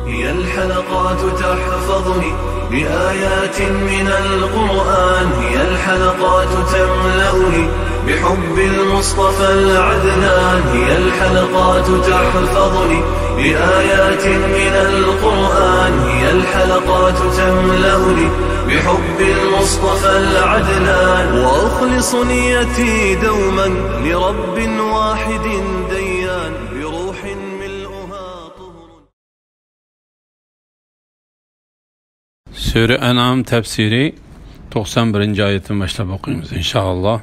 هي الحلقات تحفظني بآيات من القرآن، هي الحلقات تملأني بحب المصطفى العدنان، هي الحلقات تحفظني بآيات من القرآن، هي الحلقات تملأني بحب المصطفى العدنان، وأخلص نيتي دوما لرب واحد ديان بروح ملؤها طهر. Sure En'am tefsiri 91. ayetin başlayıp okuyumuz inşallah.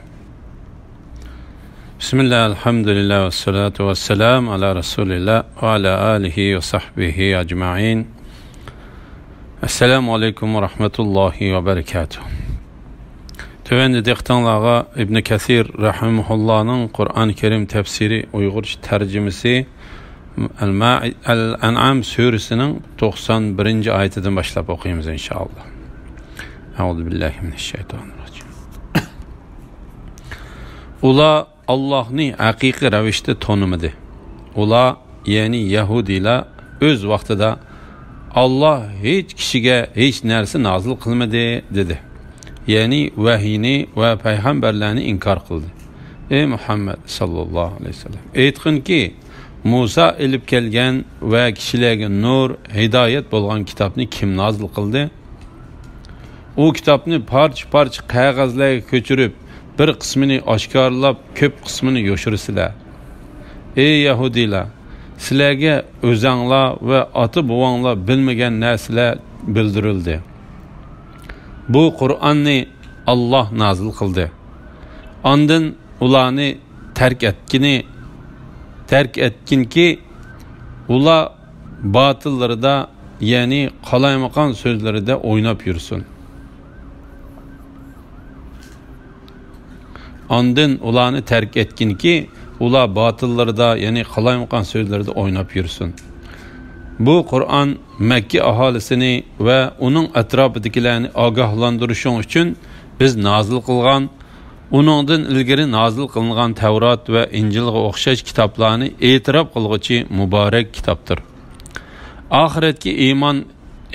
Bismillah, elhamdülillah ve salatu ve selam ala Resulillah ve ala alihi ve sahbihi ecma'in. Esselamu aleyküm ve rahmetullahi ve berekatuhu. Tövende diktanlağa İbn Kathir rahimuhullah'ın Kur'an-ı Kerim tefsiri Uygurca tercümesi El-En'am suresinin 91. ayetinden başlayıp okuyumuz inşallah. Euzubillahimineşşeytanirracim. Ula Allah'ni haqiqiy ravishda tanımadi. Ula yani Yahudilar öz vaqtida Allah hech kishiga hech narsa nozil qilmadi dedi. Yani vahiyni ve payg'ambarlarni inkor qildi. Ey Muhammed sallallohu alayhi vasallam, aytqinki Musa ilib kelgan va kishilarga nur, hidoyat bo'lgan kitobni kim nozil qildi? U kitobni parcha-parcha qog'ozlarga ko'chirib, bir qismini oshkorlab, ko'p qismini yo'shirsizlar. Ey Yahudilar, sizlarga o'zinglar va ota-bobonglar bilmagan narsalar bildirildi. Bu Qur'onni Allah nozil qildi. Ondan ularni terk etkinki ular batıllarida, yani qalaymaqan so'zlarida o'ynab yursin. Ondan ularni terk etkinki ular batıllarida, yani qalaymaqan so'zlarida o'ynab yursin. Bu Qur'on Makka aholisini va uning atrofidagilarni ogohlantirish uchun biz nozil qilgan, uningdan ilgari nozil qilingan Tavrat va Injilga o'xshash kitoblarni e'tirof qilguvchi muborak kitobdir. Oxiratga iymon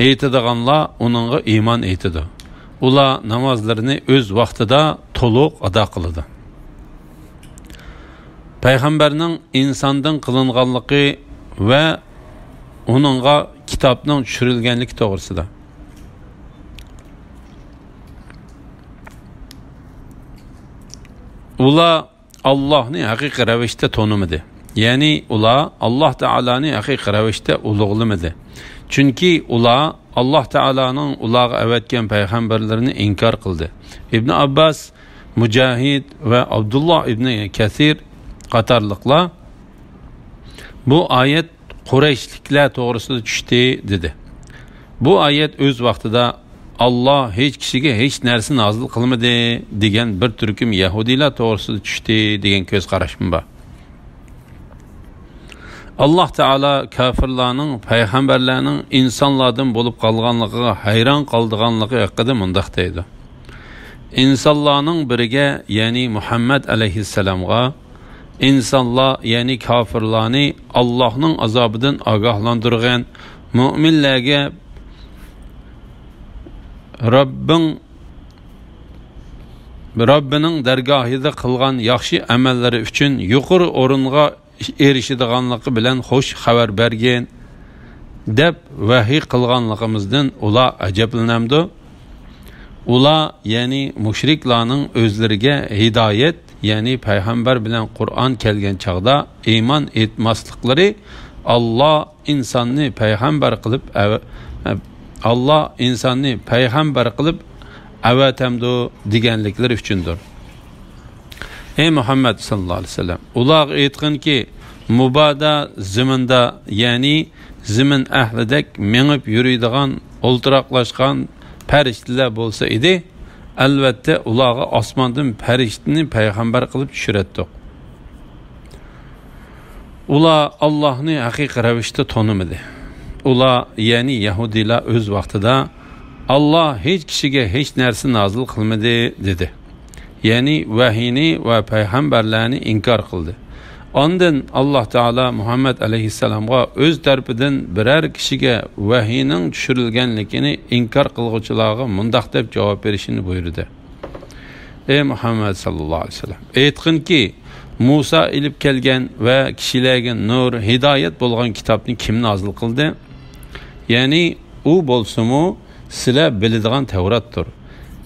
etadiganlar uningga iymon etadi. Ular namozlarini o'z vaqtida to'liq ado qiladi. Payg'ambarning insondan qilinganligi va uningga kitobning tushirilganligi to'g'risida. Ular Allah'ni haqiqiy ravishda tanımadi. Yani ular Allah Teala'ni haqiqiy ravishda ulug'lamadi. Chunki ular Allah Teala'nın ularga avatgan payg'ambarlarini inkor qildi. İbn Abbas, Mujahid ve Abdullah ibn Kathir qatorliqlar bu ayet Qurayshliklar to'g'risida tushdi dedi. Bu ayet o'z vaqtida Allah hech kishiga hech narsa nozil qilmadi degan bir turkum Yahudilar to'g'risida tushdi degan ko'z qarashim bor. Allah Teala kafirlarning payg'ambarlarning insonlardan bo'lib qolganligiga hayron qoldiganligi haqida mundaq deydi. İnsanlarning biriga, ya'ni Muhammad alayhissalomga insonlar, ya'ni kafirlarni Allohning azobidan ogohlantirgan, mu'minlarga Rabbining dargohida qilgan yaxshi amallari uchun yuqori o'ringa erishadiganligi bilan xo'sh xabar bergan deb vahiy qilganligimizdan ular ajablanamdi. Ular, ya'ni mushriklarning o'zlariga hidoyat, ya'ni payg'ambar bilan Qur'on kelgan chaqda iymon etmasliklari Allah insonni payg'ambar qilib avatamdu deganliklari uchundir. Ey Muhammed sallallahu aleyhi ve sellem, ular aytqinki mubada ziminda, ya'ni zimin ahlidek mengib yuradigan, o'ltiraqlashgan farishtalar bo'lsa edi, albatta ularga osmondan farishtani payg'ambar qilib tushirdik. Ular Allohni haqiqiy ravishda tanımadi. Ular, ya'ni Yahudilar o'z vaqtida Allah hech kishiga hech narsa nozil qilmadi dedi. Yani vahiyni ve payg'ambarlarni inkor qildi. Ondan Allah Taala Muhammed aleyhisselamga öz tarafidan birer kişiga vahiyning tushirilganligini inkor qilguvchilarga mundaq deb javob berishini buyurdi. Ey Muhammed sallallohu alayhi vasallam, aytqinki, Musa ilib kelgan va kishilarga nur, hidoyat bo'lgan kitobni kim nozil qildi? Ya'ni u bo'lsa-mu sizlar biladigan Tavratdir.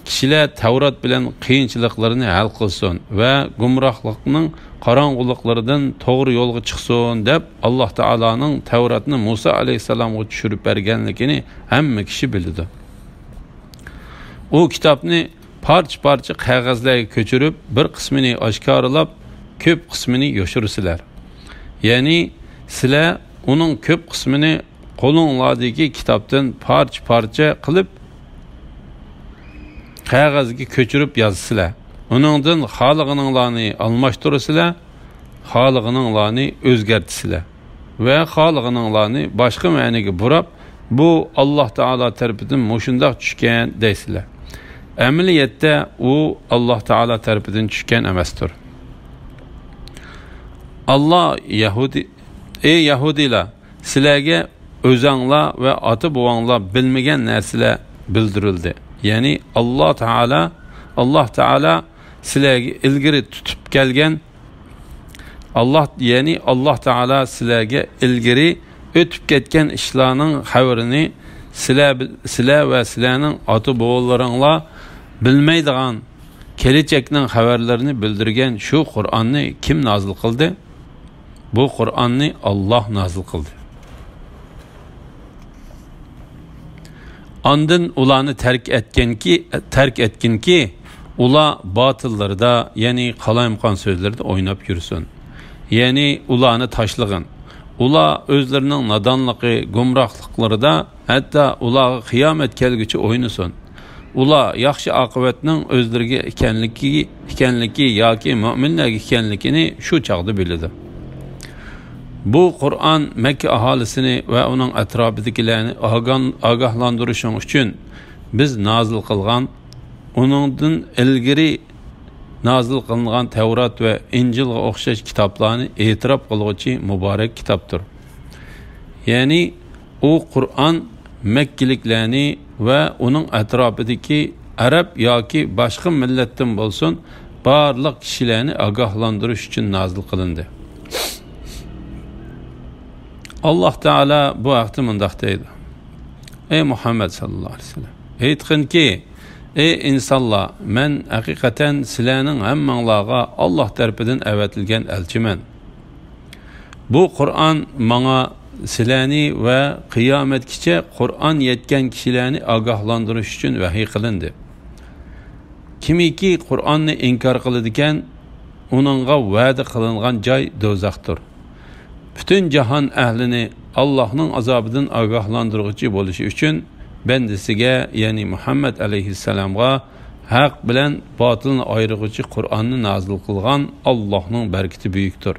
Kishilar Tavrat bilan qiyinchiliklarni hal qilsin va gumrohlikning qorong'uliklaridan to'g'ri yo'lga chiqsin deb Alloh taolaning Tavratni Musa alayhisalomga tushirib berganligini hamma kishi biladi. U kitobni parcha-parcha qog'ozlarga ko'chirib, bir qismini oshkorlab, ko'p qismini yoshirsizlar. Ya'ni sizlar uning ko'p qismini qo'linglardagi kitobdan parcha-parcha qilib qog'ozga ko'chirib yozsizlar. Uningdan xohlaganinglarni almashtirsizlar, xohlaganinglarni o'zgartirsizlar va xohlaganinglarni boshqa ma'noga burab, bu Alloh taolo tarafidan mushundoq tushgan deysizlar. Amaliyotda u Alloh taolo tarafidan tushgan emasdir. Allah ey Yahudilar, sizlarga o'zinglar va ota-bobonglar bilmagan narsalar bildirildi. Ya'ni Allah Taala sizlarga ilgari tutib kelgan Allah Taala sizlarga ilgari o'tib ketgan ishlarning xabarini sizlar va sizlarning ota-bobolaringlar bilmaydigan kelajakning xabarlarini bildirgan shu Qur'onni kim nozil qildi? Bu Qur'onni Alloh nozil qildi. Ondan ularni tark etkinki ular batıllarda, ya'ni qalayimqon so'zlarda o'ynab yursin. Ya'ni ularni tashlag'in. Ular o'zlarining nodonligi, gumrohliklarida hatto ularga qiyomat kelguchi o'ynasin. Ular yaxshi oqibatning o'zlariga ekanligi yoki mu'minlarga ekanligini shu chaqda biladi. Bu Qur'on Makka aholisini va uning atrofidagilarni ogohlantirish uchun biz nozil qilgan, uningdan ilgari nozil qilingan Tavrat va Injilga o'xshash kitoblarni e'tirof qiluvchi muborak kitobdir. Ya'ni u Qur'on Makkaliklarni va uning atrofidagi arab yoki boshqa millatdan bo'lsin, barliq kishilarni ogohlantirish uchun nozil qilindi. Allah Teala bu haqda mundaq deydi. Ey Muhammed sallallahu aleyhi ve sellem, aytqinki, ey insonlar, men haqiqatan sizlarning hammanglarga Allah tarafidan avatilgan elchiman. Bu Qur'on menga sizlarni va qiyomatgacha Qur'on yetgan kishilarni ogohlantirish uchun vahiy qilindi. Kimiki Qur'onni inkor qiladigan, uningga va'da qilingan joy do'zaxdir. Bütün jahon ahlini Allohning azobidan ogohlantiruvchi bo'lishi uchun bendisiga, ya'ni Muhammad alayhissalomga haq bilan botilni ayiruvchi Qur'onni nozil qilgan Allohning barkati buyukdir.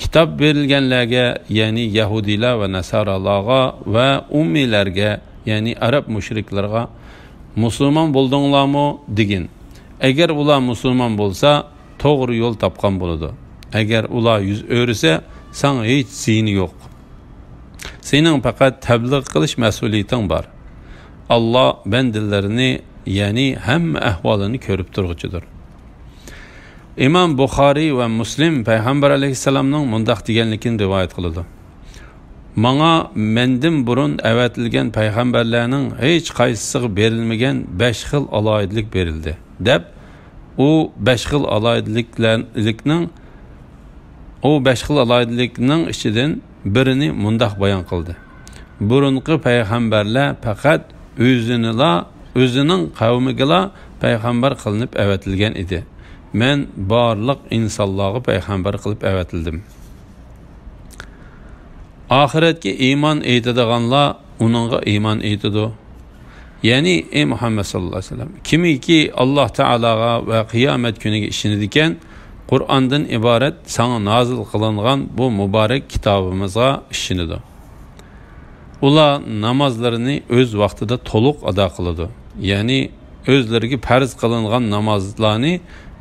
Kitob berilganlarga, ya'ni Yahudilar va Nasaralarga va ummiylarga, ya'ni arab mushriklarga musulmon bo'ldinglarmi degin. Agar ular musulmon bo'lsa, to'g'ri yo'l topgan bo'ladi. Agar ular yuz o'risa, sana hiç ziyni yo'q. Sening faqat tabliğ qilish mas'uliyating bor. Allah bendillarini, ya'ni hamma ahvolini ko'rib turguchidir. İmam Buxoriy va Muslim Payg'ambar alayhissalomning mundaq deganligini rivoyat qiladi. Menga mendan burun avatilgan payg'ambarlarning hech qaysisiga berilmagan 5 xil aloyidlik berildi deb, u 5 xil aloyidlikning ichidan birini mundaq bayon qildi. Burunqi payg'ambarlar faqat o'zining qavmiga payg'ambar qilinib avatilgan edi. Men barliq insonlarga payg'ambar qilib avatildim. Oxiratga iymon etadiganlar uningga iymon etadi. Ya'ni ey Muhammad sallallohu alayhi vasallam, kimiki Alloh taologa va qiyomat kuniga ishonadigan, Qur'ondan iborat sana nozil qilingan bu muborak kitobimizga ishonadi. Ular namozlarini o'z vaqtida to'liq ado qiladi. Ya'ni o'zlariga farz qilingan namozlarni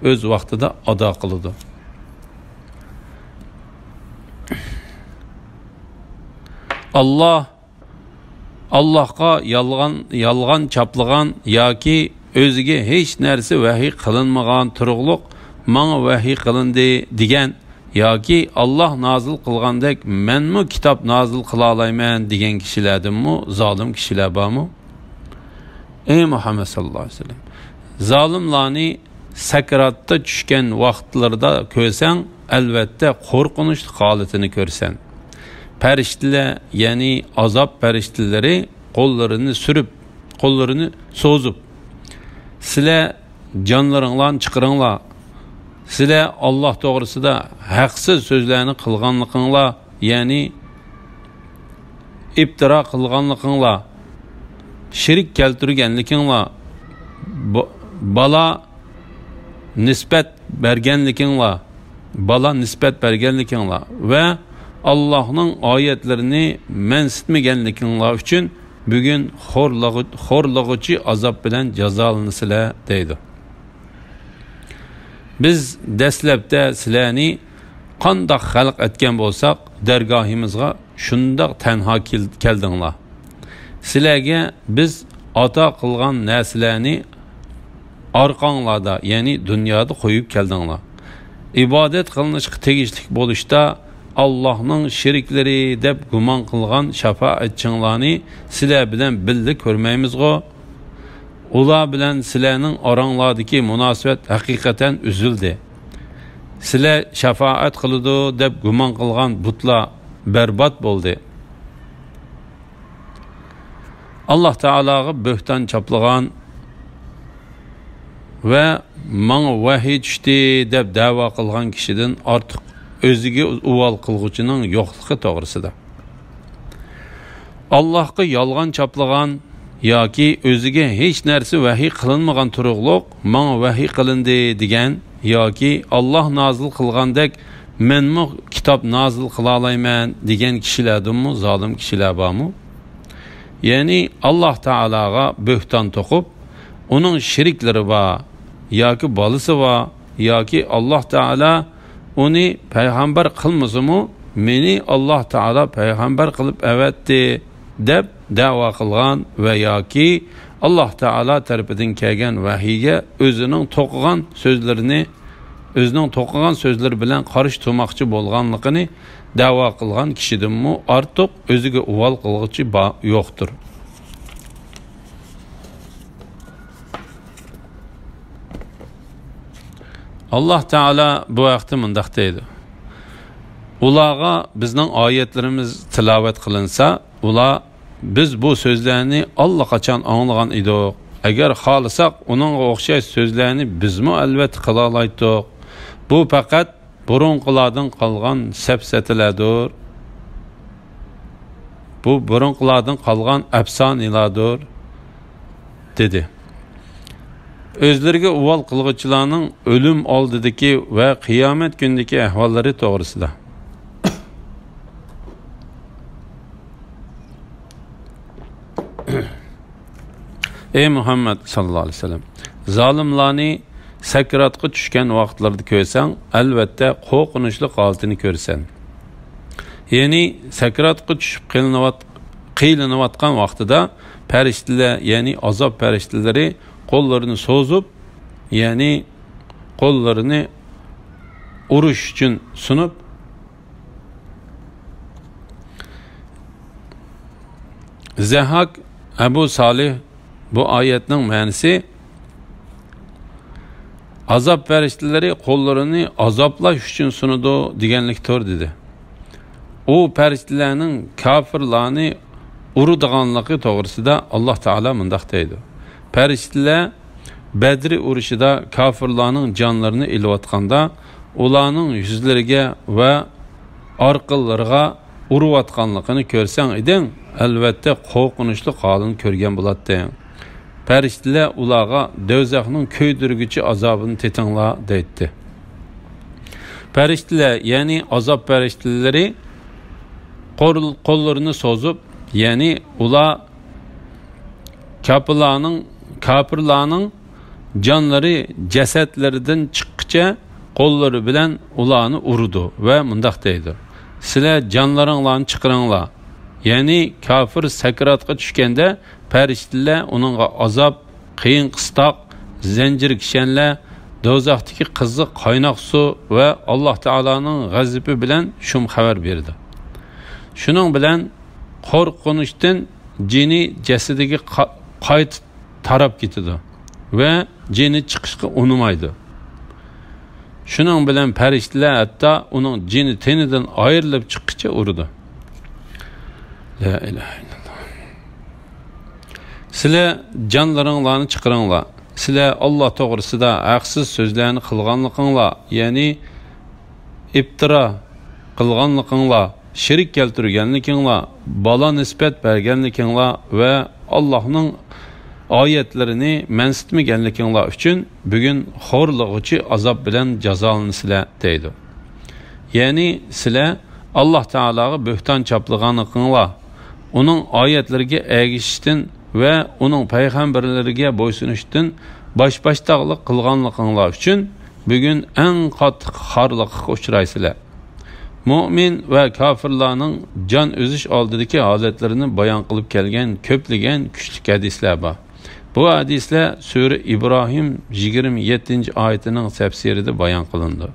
o'z vaqtida ado qiladi. Allohga yolg'on chaplagan yoki o'ziga hech narsa vahiy qilinmagan turug'liq menga vahiy qilindi degan yoki Alloh nozil qilgandek menmi kitob nozil qila olmayman degan kishilardanmi zolim kishilar bormi? Ey Muhammad sallallohu alayhi vasallam, zolimlarni sakratda tushgan vaqtlarda ko'rsang, albatta qo'rqinchli holatini ko'rsan. Farishtalar, ya'ni azob farishtalari qo'llarini so'zib, sizlar jonlaringlarni chiqaringlar. Sizlar Alloh to'g'risida haqsiz so'zlarni qilganliginglar, ya'ni iftiro qilganliginglar, shirk keltirganliginglar, bala nisbat berganliginglar va Allohning oyatlarini mansitmaganliginglar uchun bugun xo'rlag'uchi azob bilan jazolanasizlar deydi. Biz dastlabda sizlarni qandoq xalq etgan bo'lsak, dargohimizga shundoq tanho keldinglar. Sizlarga biz ato qilgan narsalarni orqanglarda, ya'ni dunyoda qo'yib keldinglar. Ibodat qilinishga tegishli bo'lishda Allohning sheriklari deb gumon qilgan shafaatchilarni sizlar bilan birga ko'rmaymiz-ku. Ular bilan sizlarning oranglardagi munosabat haqiqatan uzildi. Sizlar shafaat qiladi deb gumon qilgan butlar barbod bo'ldi. Alloh taologa bo'hton chaplagan va menga vahiy tushdi deb da'vo qilgan kishidan ortiq o'ziga uvol qilg'uchining yo'qligi to'g'risida. Allohga yolg'on chaplagan yoki o'ziga hech narsa vahiy qilinmagan turug'liq menga vahiy qilindi degan yoki Alloh nozil qilgandek menmi kitob nozil qila olmayman degan kishilardanmi zolim kishilar bormi? Ya'ni Alloh taologa bo'hton to'qib, uning sheriklari bor yoki bolasi bor yoki Alloh taolo uni payg'ambar qilmasimi, meni Alloh taolo payg'ambar qilib avatdi deb da'vo qilgan va yoki Alloh taolo tarafidan kelgan vahiyga o'zining to'qigan so'zlari bilan qarish turmoqchi bo'lganligini da'vo qilgan kishidanmi ortiq o'ziga uvol qilg'uchi yo'qdir. Alloh taolo bu vaqtda mundaq deydi: ularga bizning oyatlarimiz tilovat qilinsa, ular biz bu so'zlarni allaqachon anglagan edik. Agar xohlasak, uningga o'xshash so'zlarni bizmi albatta qila olmaydik. Bu faqat burunqilardan qolgan safsatalardir. Bu burunqilardan qolgan afsonalardir dedi. Özleriga uvol qilg'uvchilarning o'lim oldidagi va qiyomat kunidagi ahvollari to'g'risida. Ey Muhammad sallallohu alayhi vasallam, zolimlarni sakratga tushgan vaqtlarda ko'rsang, albatta qo'rqinchli holatini ko'rsan. Ya'ni sakratga tushib qiynalayotgan vaqtida farishtalar, ya'ni azob farishtalari qo'llarini so'zib, ya'ni qo'llarini urush uchun sunib, Zahak Abu Salih bu oyatning ma'nosi azob farishtalari qo'llarini azoblash uchun sunadi deganlikdir dedi. U farishtalarning kofirlarni uradiganligi to'g'risida Alloh taolo mundaq deydi: Farishtalar Badr urushida kofirlarning jonlarini ilayotganda ularning yuzlariga va orqalariga urayotganligini ko'rsang eding, albatta qo'rqinchli holini ko'rgan bo'larding. Farishtalar ularga do'zaxning kuydirguchi azobini tetinglar deydi. Farishtalar, ya'ni azob farishtalari qo'llarini so'zib, ya'ni ular kafirlarning jonlari jasadlaridan chiqquncha qo'llari bilan ularni urdi va mundaq deydi: sizlar jonlaringlarni chiqaringlar ya'ni kafir sakratga tushganda farishtalar uningga azob, qiyin qistoq, zanjir kishanlar, do'zaxdagi qiziq qaynoq suv va Alloh taolaning g'azabi bilan shum xabar berdi. Shuning bilan qo'rqinishdan jini jasadiga qaytib tarab ketadi va jini chiqishga unumaydi. Shuning bilan farishtalar hatto uning jini tenidan ayrilib chiqquncha urdi. La ilaha illalloh. Sizlar jonlaringlarni chiqaringlar. Sizlar Alloh to'g'risida haqsiz so'zlarni qilganliginglar, ya'ni iftira qilganliginglar, shirik keltirganliginglar, bola nisbat berganliginglar va Allohning oyatlarini mansitmaganliginglar uchun bugun xo'rlig'uchi azob bilan jazolansizlar deydi. Ya'ni sizlar Alloh taolaga bo'hton choplaganliginglar, uning oyatlariga ergishishdan va uning payg'ambarlariga bo'ysunishdan bosh-boshdoqlik qilganliginglar uchun bugun eng qattiq xorliqqa uchraysizlar. Mu'min va kofirlarning jon uzish oldidagi holatlarini bayon qilib kelgan ko'plagan kuchli hadislar bor. Bu hadislar sura İbrahim 27-oyatining tafsirida bayon qilindi.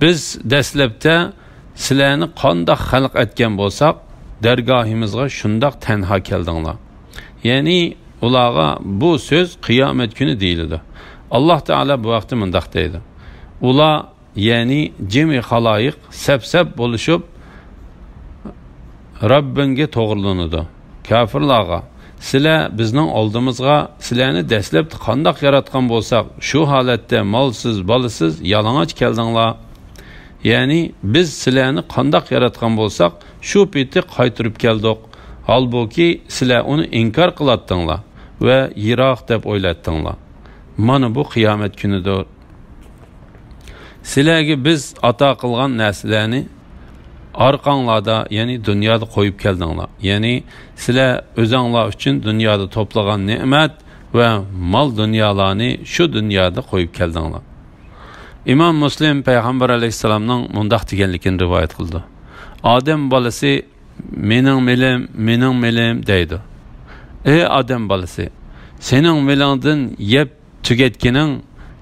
Biz dastlabda sizlarni qandoq xalq etgan bo'lsak, dargohimizga shundoq tanho keldinglar. Ya'ni ularga bu so'z qiyomat kuni deyiladi. Alloh taolo bu vaqtda mundaq deydi. Ular ya'ni jami xaloyiq sap-sap bo'lishib Rabbinga to'g'rilanadi. Kafirlarga sizlar bizning oldimizga sizlarni dastlab qandoq yaratgan bo'lsak, shu holatda molsiz, bolasiz, yalang'och keldinglar. Ya'ni biz sizlarni qandoq yaratgan bo'lsak, shu paytda qaytirib keldik. Halbuki sizlar uni inkor qilatdinglar va yiroq deb o'ylatdinglar. Mana bu qiyomat kunidir. Sizlarga biz ato qilgan narsalarni orqanglarda, ya'ni dunyoda qo'yib keldinglar. Ya'ni sizlar o'zinglar uchun dunyoda to'plagan ne'mat va mol dunyolarni shu dunyoda qo'yib keldinglar. İmam Muslim Peygamber Aleyhisselam'dan mundaq deganligini rivoyat qildi. Odam bolasi mening melim deydi. Ey odam bolasi, sening melingdan yeb tugatganing,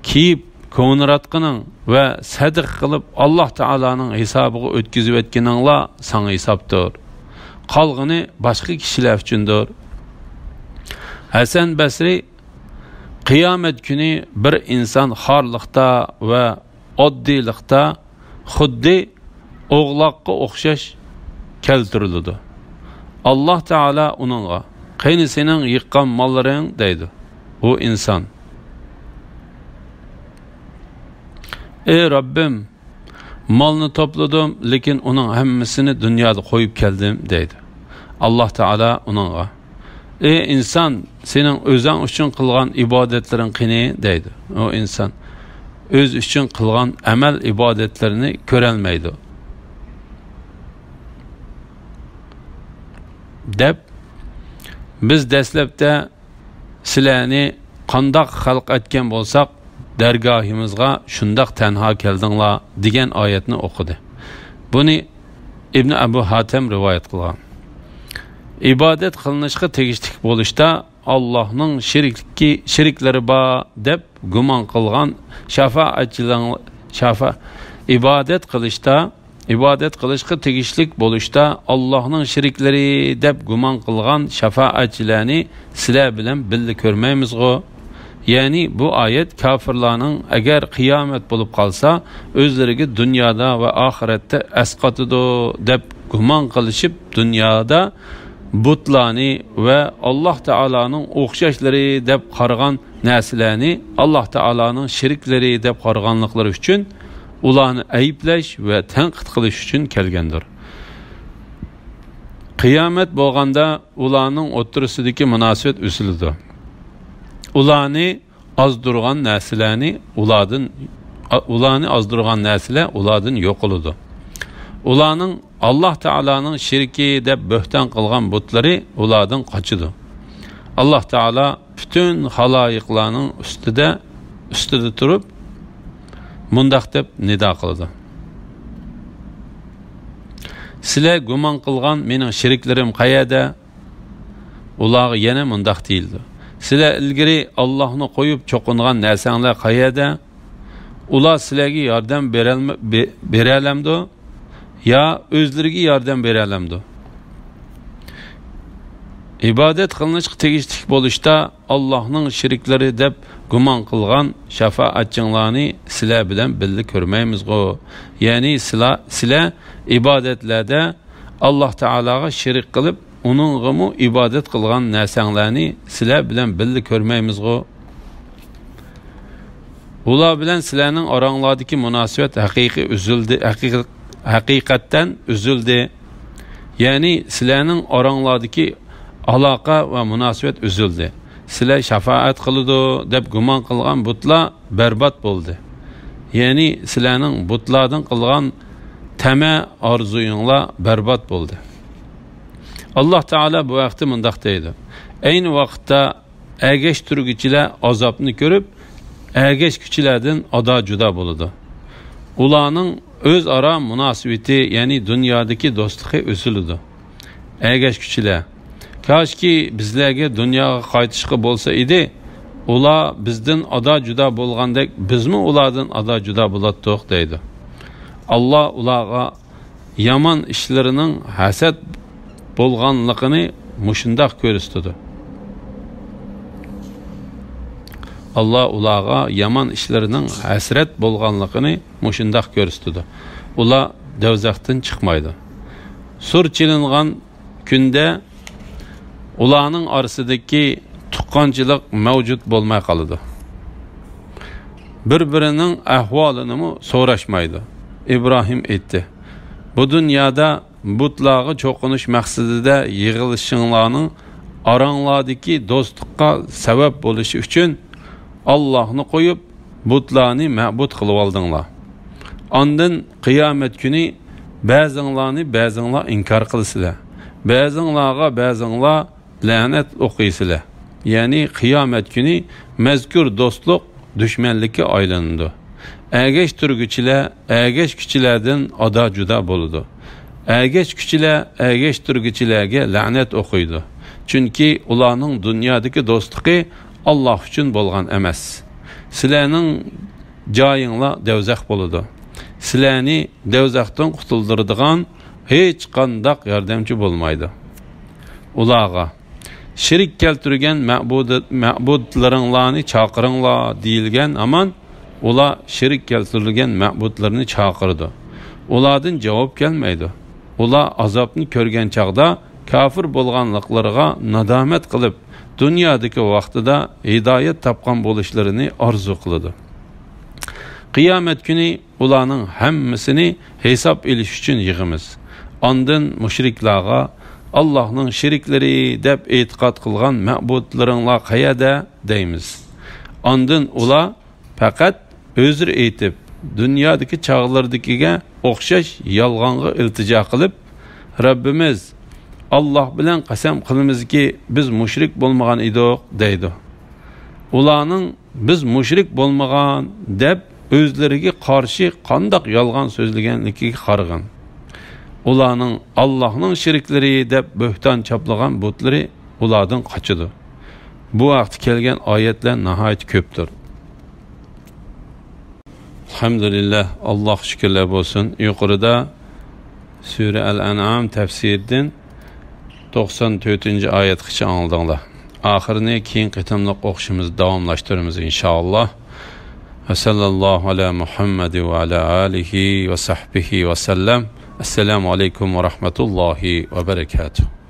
kiyib ko'nratqining va sadaq qilib Alloh taolaning hisobiga o'tkazib etganinglar sana hisobdir. Qolg'ini boshqa kishilar uchundir. Hasan Basri qiyomat kuni bir inson xorliqda va oddiylikda xuddi o'g'loqqa o'xshash keltiriladi. Alloh taolo uningga "Qayni sening yiqqan mollaring?" deydi. U inson "Ey Rabbim, molni to'pladim, lekin uning hammasini dunyoda qo'yib keldim" deydi. Alloh taolo uningga "Ey inson, sening o'zing uchun qilgan ibodatlaring qani?" deydi. O inson o'z uchun qilgan amal ibodatlarini ko'rolmaydi. Deb biz dastlabda sizlarni qandoq xalq etgan bo'lsak, dargohimizga shundoq tanho keldinglar degan oyatni o'qidi. Buni Ibn Abu Hatim rivoyat qilgan. İbadet qilishga tegishli bo'lishda Allohning sheriklari bor deb gumon qilgan ibodat qilishga tegishli bo'lishda Allohning sheriklari deb gumon qilgan shafaatchilarni sizlar bilan birga ko'rmaymiz-ku. Ya'ni bu oyat kofirlarning agar qiyomat bo'lib qolsa, o'zlariga dunyoda va oxiratda asqatidi deb gumon qilishib, dunyoda butlarni va Alloh taolaning o'xshashlari deb qaragan narsalarni Alloh taolaning sheriklari deb qaraganliklari uchun ularni ayiblash va tanqid qilish uchun kelgandir. Qiyomat bo'lganda ularning o'ttirisidagi munosabat usulida ularni azdurgan narsalarni ulardan yo'q qiladi. Ularning Alloh taolaning shirki deb bo'hton qilgan butlari ulardan qochidi. Alloh taolo bütün xaloyiqlarning ustida turib mundaq deb nido qildi. sizlar gumon qilgan mening sheriklarim qayerda? Ularga yana mundaq deyildi. Sizlar ilgari Allohni qo'yib cho'qingan narsanglar qayerda? Ular sizlarga yordam bera olamdi yo o'zlariga yordam bera olamdi? İbadet qilinish tegishli bo'lishda Allohning sheriklari deb gumon qilgan shafaatchilarni sizlar bilan birga ko'rmaymiz-ku. Ya'ni sizlar ibodatlarda Alloh taolaga sherik qilib, uningga ibodat qilgan narsanglarni sizlar bilan birga ko'rmaymiz-ku. Ular bilan sizlarning oranglardagi munosabat haqiqiy uzildi, haqiqatdan uzildi. Ya'ni sizlarning oranglardagi aloqa va munosabat uzildi. Sizlar shafaat qiladi deb gumon qilgan butlar barbod bo'ldi. Ya'ni sizlarning butlardan qilgan tama orzuyinglar barbod bo'ldi. Alloh taolo bu vaqtda mundaq deydi. Ayni vaqtda agash turgichilar azobni ko'rib, agash kuchilardan ado juda bo'ladi. Ularning o'zaro munosabati, ya'ni dunyodagi do'stligi uziladi. Agash kuchilar Kaşki bizlerge dünyaya qaytışqı bolsa idi, ular bizden ada juda bolğandek, biz mi ulardan ada juda bulatdık deydi. Allah ularga yaman işlerinin hasad bolğanlıqını muşundaq görüstüdü. Allah ularga yaman işlerinin hasret bolğanlıqını muşundaq görüstüdü. Ular dövzaqdan çıkmaydı. Sur çilingan günde ularning orasidagi tuqqanchilik mavjud bo'lmay qoladi. Bir-birining ahvolini so'rashmaydi. İbrahim aytdi: "Bu dunyoda butlarga cho'qinish maqsadida yig'ilishinglarning oranglardagi do'stlikqa sabab bo'lishi uchun Allohni qo'yib butlarni ma'bud qilib oldinglar. Ondan qiyomat kuni ba'zinglar inkor qilsizlar. Ba'zinglar lanet o'qiysizlar. Ya'ni qiyomat kuni mazkur do'stlik dushmanlikka aylanadi. Agash turgichilar agash kuchilardan ado juda bo'ladi. Agash kuchilar agash turgichilarga la'nat o'qiydi. Chunki ularning dunyodagi do'stligi Alloh uchun bo'lgan emas. Sizlarning joyinglar dovzax bo'ladi. Sizlarni dovzaxdan qutuldiradigan hech qanday yordamchi bo'lmaydi. Ularga shirik keltirgan ma'budlaringlarni chaqiringlar deyilgan, aman ular shirik keltirilgan ma'budlarni chaqirdi. Ulardan javob kelmaydi. Ular azobni ko'rgan chaqda kafir bo'lganliklariga nadomat qilib, dunyodagi vaqtida hidoyat topgan bo'lishlarini orzu qiladi. Qiyomat kuni ularning hammasini hisob elish uchun yig'imiz. Ondan mushriklarga Allah'ның şerikleri deb e'tiqod qilgan ma'budlaringlar qayerda deymiz. Ondan ular faqat özür aytib, dunyodagi chog'lardagiga o'xshash yolg'onga iltijo qilib, Rabbimiz Allah bilan qasam qilamizki, biz mushrik bo'lmagan edik deydi. Ularning biz mushrik bo'lmagan deb o'zlariga qarshi qandoq yolg'on so'zlaganligiga qarag'in. Ularning Allohning sheriklari deb bo'hton chaplagan butları ulardan qochidi. Bu vaqt kelgan oyatlar nihoyat ko'pdir. Alhamdulillah, Alloh shukrlar bo'lsin. Yuqorida Sura Al-An'am tafsiridan 94-oyatgacha angladinglar. Oxirini keyin qitimliq o'qishimiz davomlashtiramiz inshaalloh. Va sallallohu ala Muhammad va ala alihi va sahbihi va sallam. Esselamu aleyküm ve rahmetullahi ve berekatuhu.